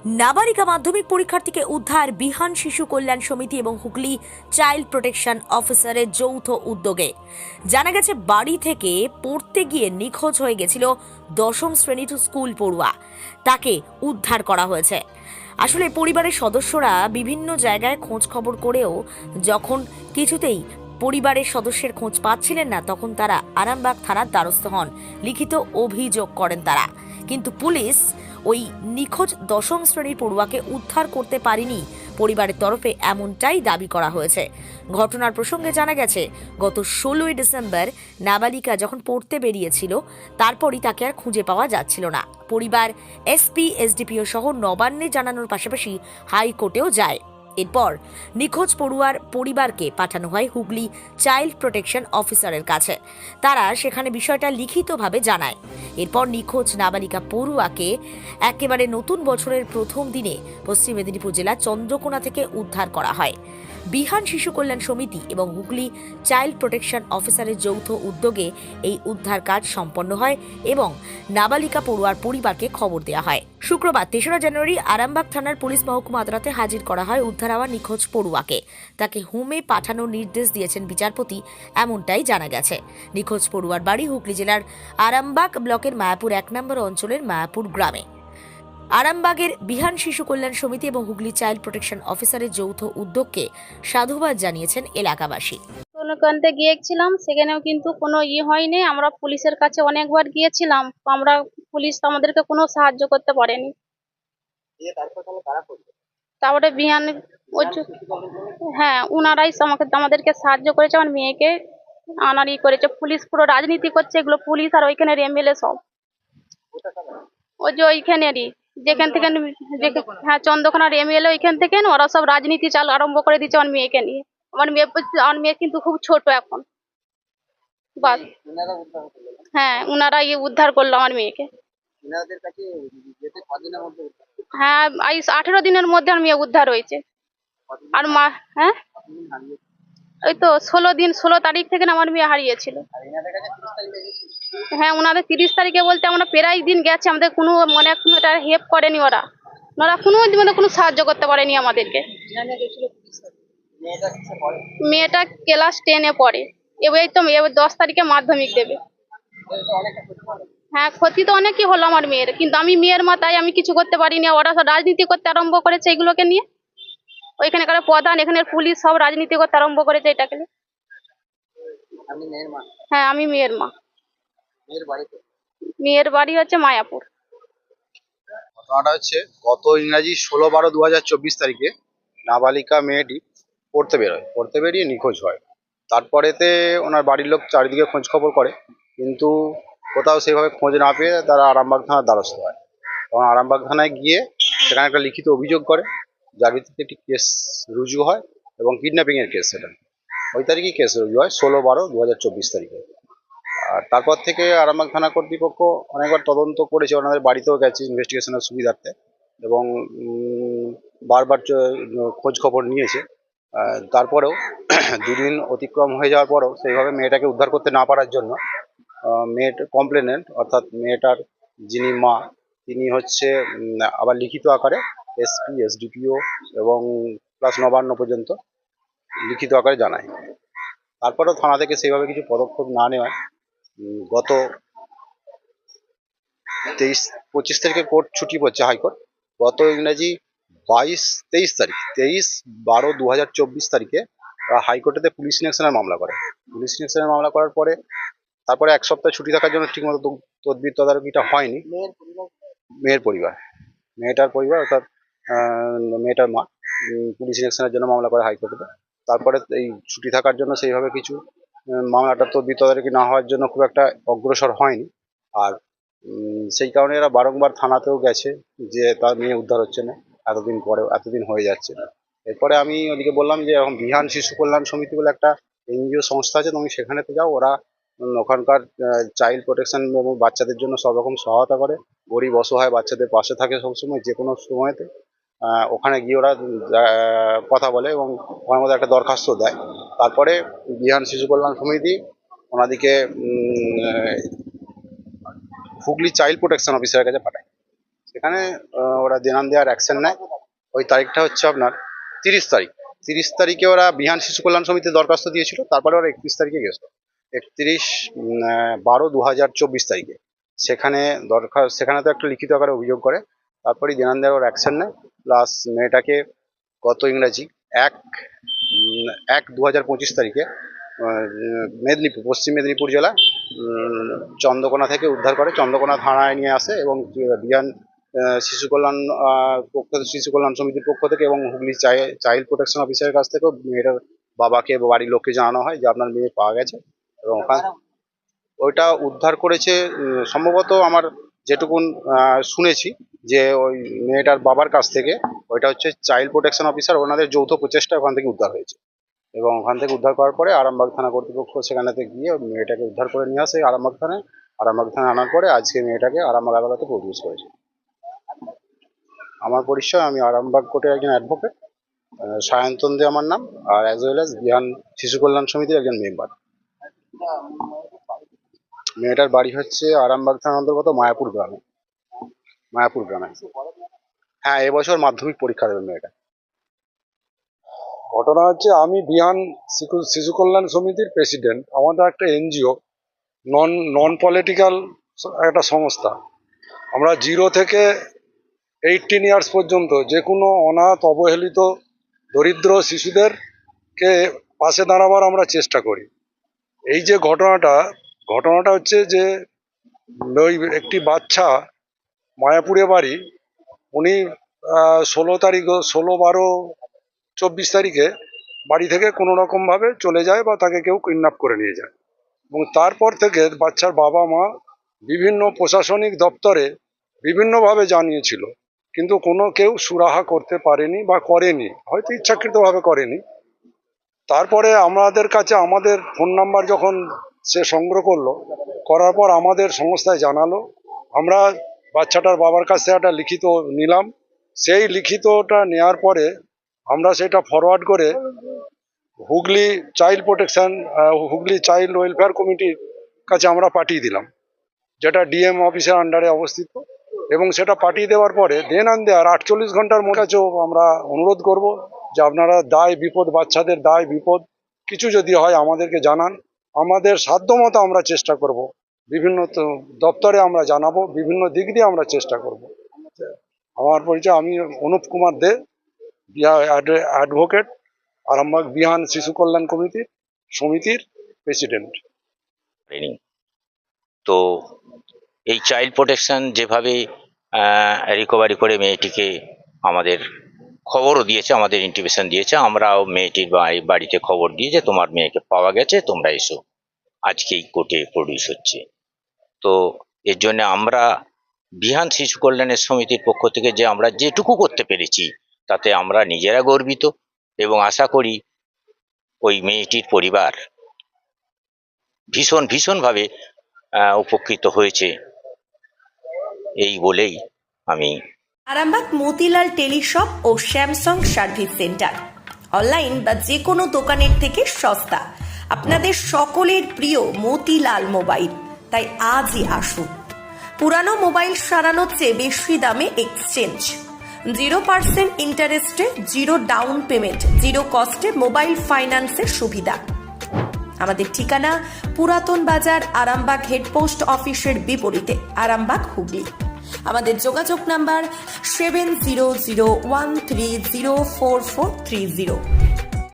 নাবালিকা মাধ্যমিক পরীক্ষার্থীকে উদ্ধার বিহান শিশু কল্যাণ সমিতি এবং হুগলি চাইল্ড প্রোটেকশন অফিসারের যৌথ উদ্যোগে। জানা গেছে বাড়ি থেকে পড়তে গিয়ে নিখোঁজ হয়ে গেছিল দশম শ্রেণীর স্কুল পড়ুয়া। তাকে উদ্ধার করা হয়েছে। আসলে পরিবারের সদস্যরা বিভিন্ন জায়গায় খোঁজ খবর করেও যখন কিছুতেই পরিবারের সদস্যের খোঁজ পাচ্ছিলেন না, তখন তারা আরামবাগ থানার দ্বারস্থ হন। লিখিত অভিযোগ করেন তারা, কিন্তু পুলিশ ওই নিখোঁজ দশম শ্রেণীর পড়ুয়াকে উদ্ধার করতে পারেনি পরিবারের তরফে, এমনটাই দাবি করা হয়েছে। ঘটনার প্রসঙ্গে জানা গেছে, গত 16ই ডিসেম্বর নাবালিকা যখন পড়তে বেরিয়েছিল, তারপরই তাকে আর খুঁজে পাওয়া যাচ্ছিল না। পরিবার এসপি এসডিপিও সহ নবান্নে জানানোর পাশাপাশি হাইকোর্টেও যায়। এরপর নিখোঁজ পড়ুয়ার পরিবারকে পাঠানো হয় হুগলি চাইল্ড প্রোটেকশন অফিসারের কাছে। তারা সেখানে বিষয়টা লিখিতভাবে জানায়। এরপর নিখোঁজ নাবালিকা পড়ুয়াকে একেবারে নতুন বছরের প্রথম দিনে পশ্চিম মেদিনীপুর জেলার চন্দ্রকোনা থেকে উদ্ধার করা হয়। বিহান শিশু কল্যাণ সমিতি এবং হুগলি চাইল্ড প্রোটেকশন অফিসারের যৌথ উদ্যোগে এই উদ্ধার কাজ সম্পন্ন হয় এবং নাবালিকা পড়ুয়ার পরিবারকে খবর দেওয়া হয়। শুক্রবার 3রা জানুয়ারি আরামবাগ থানার পুলিশ মহকুমা আদালতে হাজির করা হয় উদ্ধার হওয়া নিখোঁজ পড়ুয়াকে। তাকে হোমে পাঠানোর নির্দেশ দিয়েছেন বিচারপতি, এমনটাই জানা গেছে। নিখোঁজ পড়ুয়ার বাড়ি হুগলি জেলার আরামবাগ ব্লকের মায়াপুর 1 নম্বর অঞ্চলের মায়াপুর গ্রামে। আরামবাগের বিহান শিশু কল্যাণ সমিতি এবং হুগলি চাইল্ড প্রোটেকশন অফিসারের যৌথ উদ্যোগকে সাধুবাদ জানিয়েছেন এলাকাবাসী। কানতে গিয়েছিলাম, সেখানেও কিন্তু কোনো হয়নি। আমরা পুলিশের কাছে অনেকবার গিয়েছিলাম, আমরা পুলিশ তো আমাদেরকে কোনো সাহায্য করতে পারেনি। তারপরে বিহান হ্যাঁ, উনারাই আমাদেরকে সাহায্য করেছে। আমার মেয়েকে আনার করেছে। পুলিশ পুরো রাজনীতি করছে, এগুলো পুলিশ আর ওইখানের এমএলএ সব ওই যে ওইখানেরই যেখান থেকে হ্যাঁ, চন্দ্রকোনার এমএলএ ওইখান থেকে ওরা সব রাজনীতি চালু আরম্ভ করে দিচ্ছে আমার মেয়েকে নিয়ে। আমার মেয়ে কিন্তু খুব ছোট এখন। বাস হ্যাঁ, উনারা উদ্ধার করলো আমার মেয়েকে। হ্যাঁ, 18 দিনের মধ্যে আমার মেয়ে উদ্ধার হয়েছে। আর মা হ্যাঁ, ওই তো 16 তারিখ থেকে আমার মেয়ে হারিয়েছিল। হ্যাঁ, ওনাদের 30 তারিখে বলতে আমরা প্রায় দিন গেছে, আমাদের কোনো একটা হেল্প করেনি ওরা। ওরা কোনো সাহায্য করতে পারেনি আমাদেরকে। মেয়েটা ক্লাস 10-এ পড়ে। এবার তো 10 তারিখে মাধ্যমিক দেবে। হ্যাঁ, ক্ষতি তো অনেকই হলো আমার মেয়ের, কিন্তু আমি মেয়ের মা, তাই আমি কিছু করতে পারিনি। ওরা সব রাজনীতি করতে আরম্ভ করেছে এগুলোকে নিয়ে। ওইখানকার প্রধান, এখানের পুলিশ সব রাজনীতি করতে আরম্ভ করেছে এটাকে নিয়ে। হ্যাঁ, আমি মেয়ের মা। মেয়ের বাড়ি হচ্ছে মায়াপুর। ঘটনাটা হচ্ছে গত ইংরাজি 16/12/2024 তারিখে নাবালিকা মেয়েটি পড়তে বেরিয়ে নিখোঁজ হয়। তারপরেতে ওনার বাড়ির লোক চারিদিকে খোঁজ খবর করে, কিন্তু কোথাও সেইভাবে খোঁজ না পেয়ে তারা আরামবাগ থানার দ্বারস্থ হয়। তখন আরামবাগ থানায় গিয়ে সেখানে একটা লিখিত অভিযোগ করে, যার ভিত্তিতে একটি কেস রুজু হয় এবং কিডন্যাপিংয়ের কেস। সেটা ওই তারিখেই কেস রুজু হয়, 16/12/2024 তারিখে। আর তারপর থেকে আরামবাগ থানা কর্তৃপক্ষ অনেকবার তদন্ত করেছে, ওনাদের বাড়িতেও গেছে ইনভেস্টিগেশনের সুবিধার্থে, এবং বারবার খোঁজ খবর নিয়েছে। তারপরেও দুদিন অতিক্রম হয়ে যাওয়ার পরেও সেইভাবে মেয়েটাকে উদ্ধার করতে না পারার জন্য মেয়েটার কমপ্লেনেন্ট, অর্থাৎ মেয়েটার যিনি মা, তিনি হচ্ছে আবার লিখিত আকারে এসপি এসডিপিও এবং প্লাস নবান্ন পর্যন্ত লিখিত আকারে জানায়। তারপরেও থানা থেকে সেইভাবে কিছু পদক্ষেপ না নেওয়ায় গত 25 তারিখে কোর্ট ছুটি পড়ছে, হাইকোর্ট। গত ইংরাজি 23 তারিখ 23/12/2024 তারিখে হাইকোর্টেতে পুলিশ ইনএকশনের মামলা করে। পুলিশ ইনএকশনের মামলা করার পরে তারপরে 1 সপ্তাহ ছুটি থাকার জন্য ঠিকমতো তদবির তদারকিটা হয়নি। মেয়েটার পরিবার অর্থাৎ মেয়েটার মা পুলিশ ইনএকশনের জন্য মামলা করে হাইকোর্টে। তারপরে এই ছুটি থাকার জন্য সেইভাবে কিছু মামলাটা তদবির তদারকি না হওয়ার জন্য খুব একটা অগ্রসর হয়নি। আর সেই কারণে এরা বারংবার থানাতেও গেছে যে তার মেয়ে উদ্ধার হচ্ছে না, এতদিন হয়ে যাচ্ছে। এরপরে আমি ওদিকে বললাম যে এখন বিহান শিশু কল্যাণ সমিতি বলে একটা এনজিও সংস্থা আছে, তুমি সেখানেতে যাও। ওরা ওখানকার চাইল্ড প্রোটেকশন এবং বাচ্চাদের জন্য সব রকম সহায়তা করে, গরিব অসহায় বাচ্চাদের পাশে থাকে সবসময়, যে কোনো সময়তে। ওখানে গিয়ে ওরা কথা বলে এবং ওখানের মধ্যে একটা দরখাস্ত দেয়। তারপরে বিহান শিশু কল্যাণ সমিতি ওনাদিকে হুগলি চাইল্ড প্রোটেকশন অফিসারের কাছে পাঠায়। সেখানে ওরা দেনান দেওয়ার অ্যাকশন নেয়। ওই তারিখটা হচ্ছে আপনার 30 তারিখ। 30 তারিখে ওরা বিহান শিশু কল্যাণ সমিতির দরখাস্ত দিয়েছিল, তারপরে ওরা 31 তারিখে গেছিল। 31/12/2024 তারিখে সেখানে সেখানে তো একটা লিখিত আকারে অভিযোগ করে, তারপরেই দেনান দেওয়ার অ্যাকশন নেয়। প্লাস মেয়েটাকে গত ইংরাজি 1/1/2025 তারিখে পশ্চিম মেদিনীপুর জেলা চন্দ্রকোনা থেকে উদ্ধার করে, চন্দ্রকোনা থানায় নিয়ে আসে এবং বিহান শিশু কল্যাণ সমিতির পক্ষ থেকে এবং হুগলি চাইল্ড প্রোটেকশন অফিসারের কাছ থেকেও মেয়েটার বাবাকে বা বাড়ির লোককে জানানো হয় যে আপনার মেয়ে পাওয়া গেছে। এবং ওখানে ওইটা উদ্ধার করেছে সম্ভবত আমার যেটুকুন শুনেছি যে ওই মেয়েটার বাবার কাছ থেকে, ওইটা হচ্ছে চাইল্ড প্রোটেকশন অফিসার, ওনাদের যৌথ প্রচেষ্টা ওখান থেকে উদ্ধার হয়েছে। এবং ওখান থেকে উদ্ধার করার পরে আরামবাগ থানা কর্তৃপক্ষ সেখানেতে গিয়ে মেয়েটাকে উদ্ধার করে নিয়ে আসে আরামবাগ থানায়। আরামবাগ থানায় আনার পরে আজকে মেয়েটাকে আরামবাগ আদালতে প্রডিউস করেছে। আমার পরিচয়, আমি আরামবাগ কোর্টের একজন অ্যাডভোকেট, সায়ন্তন দে আমার নাম, আর অ্যাজ ওয়েল অ্যাজ বিহান শিশু কল্যাণ সমিতির একজন মেম্বার। মেয়েটার বাড়ি হচ্ছে আরামবাগ থানার অন্তর্গত মায়াপুর গ্রামে। হ্যাঁ, এবছর মাধ্যমিক পরীক্ষা দেবে মেয়েটা। ঘটনা হচ্ছে, আমি বিহান শিশু কল্যাণ সমিতির প্রেসিডেন্ট। আমাদের একটা এনজিও, নন পলিটিক্যাল একটা সংস্থা। আমরা 0 থেকে 18 ইয়ার্স পর্যন্ত যে কোনো অনাথ, অবহেলিত, দরিদ্র শিশুদেরকে পাশে দাঁড়াবার আমরা চেষ্টা করি। এই যে ঘটনাটা হচ্ছে যে ওই একটি বাচ্চা, মায়াপুরে বাড়ি, উনি 16/12/24 তারিখে বাড়ি থেকে কোনো রকমভাবে চলে যায় বা তাকে কেউ কিডন্যাপ করে নিয়ে যায়। এবং তারপর থেকে বাচ্চার বাবা মা বিভিন্ন প্রশাসনিক দপ্তরে বিভিন্নভাবে জানিয়েছিল, কিন্তু কেউ সুরাহা করতে পারেনি বা করেনি, হয়তো ইচ্ছাকৃতভাবে করেনি। তারপরে আমাদের কাছে আমাদের ফোন নাম্বার যখন সে সংগ্রহ করার পর আমাদের সংস্থায় জানালো, আমরা বাচ্চাটার বাবার কাছে একটা লিখিত নিলাম। সেই লিখিতটা নেওয়ার পরে আমরা সেটা ফরওয়ার্ড করে হুগলি চাইল্ড ওয়েলফেয়ার কমিটির কাছে আমরা পাঠিয়ে দিলাম, যেটা ডিএম অফিসের আন্ডারে অবস্থিত। এবং সেটা পাঠিয়ে দেওয়ার পরে দেনান দেওয়ার 48 ঘন্টার মধ্যে আমরা অনুরোধ করব যে আপনারা বাচ্চাদের দায় বিপদ কিছু যদি হয় আমাদেরকে জানান। আমাদের সাধ্যমতো আমরা চেষ্টা করব, বিভিন্ন দপ্তরে আমরা জানাবো, বিভিন্ন দিক দিয়ে আমরা চেষ্টা করব। আমার পরিচয়, আমি অনুপ কুমার দে, অ্যাডভোকেট, আরামবাগ বিহান শিশু কল্যাণ সমিতির প্রেসিডেন্ট। তো এই চাইল্ড প্রোটেকশন যেভাবে রিকভারি করে মেয়েটিকে আমাদের খবরও দিয়েছে, আমাদের ইন্টিমেশন দিয়েছে, আমরাও মেয়েটির বাড়িতে খবর দিয়ে যে তোমার মেয়েকে পাওয়া গেছে, তোমরা এসো, আজকেই কোর্টে প্রডিউস হচ্ছে। তো এর জন্য আমরা বিহান শিশু কল্যাণের সমিতির পক্ষ থেকে যে আমরা যেটুকু করতে পেরেছি তাতে আমরা নিজেরা গর্বিত এবং আশা করি ওই মেয়েটির পরিবার ভীষণভাবে উপকৃত হয়েছে, এই বলেই আমি। আরামবাগ মতিলাল টেলিশপ ও স্যামসাং সার্ভিস সেন্টার, অনলাইন বা যে কোনো দোকানের থেকে সস্তা, আপনাদের সকলের প্রিয় মতিলাল মোবাইল। তাই আজই আসুন। পুরানো মোবাইল সারানোর চেয়ে বেশি দামে এক্সচেঞ্জ, 0% ইন্টারেস্টে, 0 ডাউন পেমেন্ট, 0 কস্টে মোবাইল ফাইন্যান্সের সুবিধা। আমাদের ঠিকানা পুরাতন বাজার, আরামবাগ হেডপোস্ট অফিসের বিপরীতে, আরামবাগ, হুগলি। আমাদের যোগাযোগ নাম্বার 7001304430।